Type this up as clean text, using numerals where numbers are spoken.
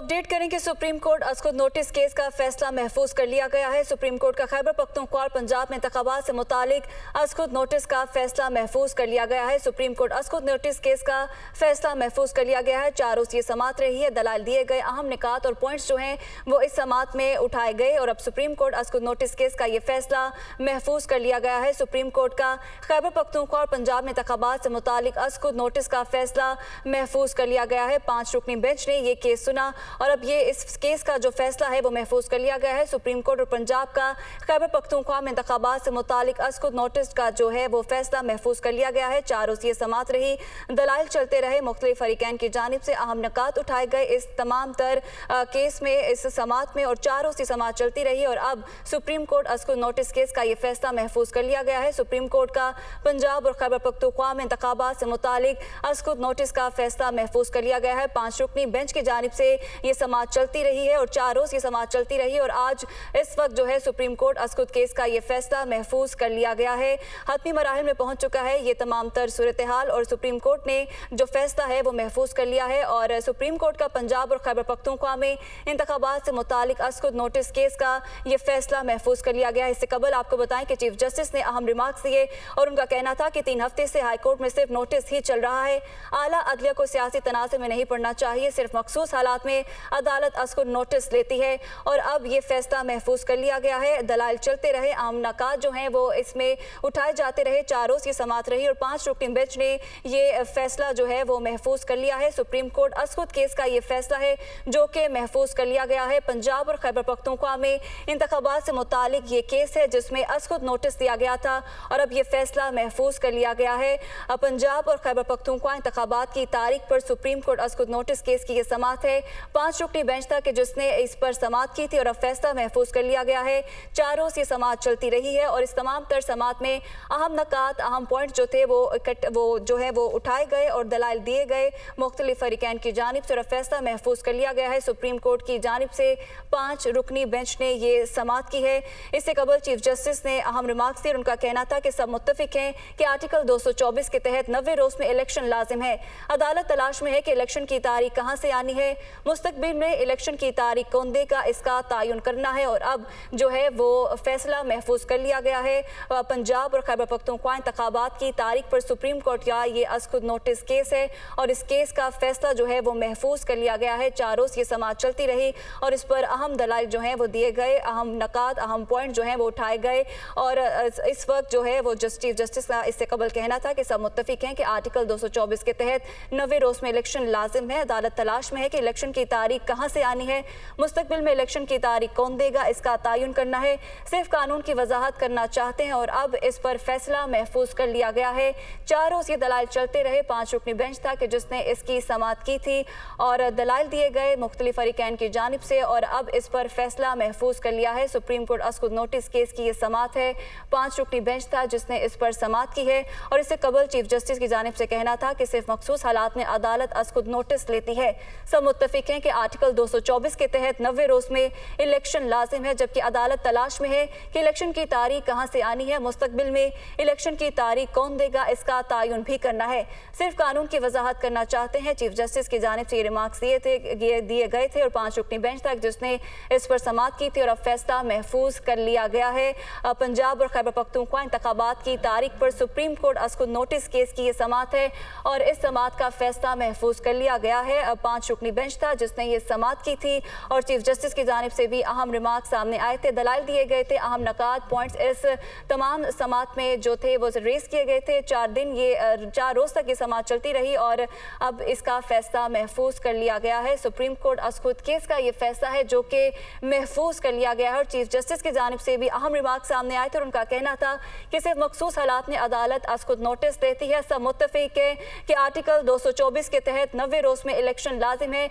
Update करें कि supreme court अस्कुद notice case का फैसला महफूज कर लिया गया है। सुप्रीम कोर्ट का खैबर पख्तूनख्वा और पंजाब में इंतखाबात से मुतालिक अस्कुद नोटिस का फैसला महफूज कर लिया गया है। सुप्रीम कोर्ट अस्कुद नोटिस केस का फैसला महफूज कर लिया गया है। 4 रोज़ ये समात रही है। दलाल दिए गए अहम निकात और पॉइंट्स जो हैं वो इस समात में उठाए गए और अब सुप्रीम कोर्ट अस्कुद नोटिस केस का ये फैसला महफूज कर लिया गया है। सुप्रीम कोर्ट का खैबर पख्तूनख्वा और पंजाब में इंतखाबात से मुतालिक अस्कुद नोटिस का फैसला महफूज कर लिया गया है। 5 रुकनी बेंच ने ये केस सुना और अब ये इस केस का जो फैसला है वो महफूज कर लिया गया है। सुप्रीम कोर्ट और पंजाब का खैबर पख्तूनख्वा में इंतखाबात से मुतालिक अस्कुद नोटिस का जो है वो फैसला महफूज कर लिया गया है। 4 रोज़ ये समात रही, दलाइल चलते रहे, मुख्तलिफ फरीकैन की जानिब से अहम निकात उठाए गए इस तमाम तर केस में, इस समात में, और 4 रोज़ की समात चलती रही और अब सुप्रीम कोर्ट अस्कुद नोटिस केस का ये फैसला महफूज कर लिया गया है। सुप्रीम कोर्ट का पंजाब और खैबर पख्तूनख्वा में इंतखाबात से मुतालिक अस्कुद नोटिस का फैसला महफूज कर लिया गया है। 5 रुकनी बेंच की जानिब से ये समात चलती रही है और 4 रोज़ ये समात चलती रही और आज इस वक्त जो है सुप्रीम कोर्ट अस्कुद केस का ये फैसला महफूज कर लिया गया है। हतमी मराहिल में पहुंच चुका है ये तमाम तर सूरत हाल और सुप्रीम कोर्ट ने जो फैसला है वो महफूज कर लिया है और सुप्रीम कोर्ट का पंजाब और खैबर पख्तूनख्वा में इंतखाबात से मुतालिक अस्कुद नोटिस केस का ये फैसला महफूज कर लिया गया है। इससे कबल आपको बताएं कि चीफ जस्टिस ने अहम रिमार्क्स दिए और उनका कहना था कि 3 हफ्ते से हाईकोर्ट में सिर्फ नोटिस ही चल रहा है। आला अदलिया को सियासी तनाज़े में नहीं पड़ना चाहिए, सिर्फ मखसूस हालात में अदालत अस्कुद नोटिस लेती है और अब ये फैसला महफूज कर लिया गया है। दलाइल चलते रहे, आम नकात जो हैं वो इसमें उठाए जाते रहे। 4 रोज़ की समात रही और 5 रुकनी बेंच ने ये फैसला जो है वो महफूज कर लिया है। सुप्रीम कोर्ट अस्कुद केस का ये फैसला है जो कि महफूज कर लिया गया है। पंजाब और खैबर पख्तूनख्वा में इंतखाबात से मुतालिक ये केस है जिसमें अस्कुद नोटिस दिया गया था और अब ये फैसला महफूज कर लिया गया है। पंजाब और खैबर पख्तूनख्वा इंतखाबात की तारीख पर सुप्रीम कोर्ट अस्कुद नोटिस केस की ये समात है। 5 रुकनी बेंच था कि जिसने इस पर समात की थी और अब फैसला महफूज कर लिया गया है। 4 रोज़ ये समात चलती रही है और इस तमाम तर समात में अहम नकात, अहम पॉइंट जो थे वो जो है वो उठाए गए और दलाइल दिए गए मुख्तलिफ फरीकैन की जानिब से और अब फैसला महफूज कर लिया गया है। सुप्रीम कोर्ट की जानिब से 5 रुकनी बेंच ने ये समात की है। इससे कबल चीफ जस्टिस ने अहम रिमार्क्स दिए और उनका कहना था कि सब मुत्तफिक हैं कि आर्टिकल 224 के तहत 90 रोज़ में इलेक्शन लाजिम है। अदालत तलाश में है कि इलेक्शन की तारीख कहाँ से आनी है, मुस्तकबिल में इलेक्शन की तारीख कौन देगा, इसका तयन करना है और अब जो है वो फैसला महफूज कर लिया गया है। पंजाब और खैबर पख्तूनख्वा इंतखाबात की तारीख पर सुप्रीम कोर्ट का ये अस्कुद नोटिस केस है और इस केस का फैसला जो है वो महफूज कर लिया गया है। 4 रोज़ ये समात चलती रही और इस पर अहम दलाइल जो हैं वो दिए गए, अहम नकात, अहम पॉइंट जो हैं वो उठाए गए और इस वक्त जो है वो चीफ जस्टिस का इससे कबल कहना था कि सब मुत्तफिक हैं कि आर्टिकल 224 के तहत 90 रोज़ में इलेक्शन लाजिम है। अदालत तलाश में है कि इलेक्शन की तारीख कहाँ से आनी है, मुस्तकबिल में इलेक्शन की तारीख कौन देगा, इसका तयन करना है। सिर्फ कानून की वजाहत करना चाहते हैं और अब इस पर फैसला महफूज कर लिया गया है। 4 रोज़ ये दलाइल चलते रहे। 5 रुकनी बेंच था कि जिसने इसकी समात की थी और दलाइल दिए गए मुख्तलिफ फरीकैन की जानिब से और अब इस पर फैसला महफूज कर लिया है। सुप्रीम कोर्ट अस्कुद नोटिस केस की ये समात है। 5 रुकनी बेंच था जिसने इस पर समात की है और इससे कबल चीफ जस्टिस की जानिब से कहना था कि सिर्फ मखसूस हालात में अदालत अस्कुद नोटिस लेती है। सब मुत्तफिक हैं कि आर्टिकल 224 के तहत 90 रोज़ में इलेक्शन लाजिम है, जबकि अदालत तलाश में है कि इलेक्शन की तारीख कहाँ से आनी है, मुस्तकबिल में इलेक्शन की तारीख कौन देगा, इसका तयन भी करना है। सिर्फ कानून की वजाहत करना चाहते हैं। चीफ जस्टिस की जानिब से ये रिमार्क्स दिए गए थे और 5 रुकनी बेंच तक जिसने इस पर समात की थी और अब फैसला महफूज कर लिया गया है। पंजाब और खैबर पख्तूनख्वा इंतखाबात की तारीख पर सुप्रीम कोर्ट अस्कुद नोटिस केस की ये समात है और इस समात का फैसला महफूज कर लिया गया है। 5 रुकनी बेंच था जिसने ये समात की थी और चीफ जस्टिस की जानिब से भी अहम रिमार्क सामने आए थे, दलाइल दिए गए थे, अहम नकात पॉइंट्स इस तमाम समात में जो थे वो रेस किए गए थे। 4 रोज़ तक ये समात चलती रही और अब इसका फैसला महफूज कर लिया गया है। सुप्रीम कोर्ट अस्कुद केस का ये फैसला है जो कि महफूज कर लिया गया है और चीफ जस्टिस की जानिब से भी अहम रिमार्क सामने आए थे और उनका कहना था कि सिर्फ मखसूस हालात में अदालत अस्कुद नोटिस देती है। सब मुत्तफिक है कि आर्टिकल 224 के तहत 90 रोज़ में इलेक्शन लाजिम है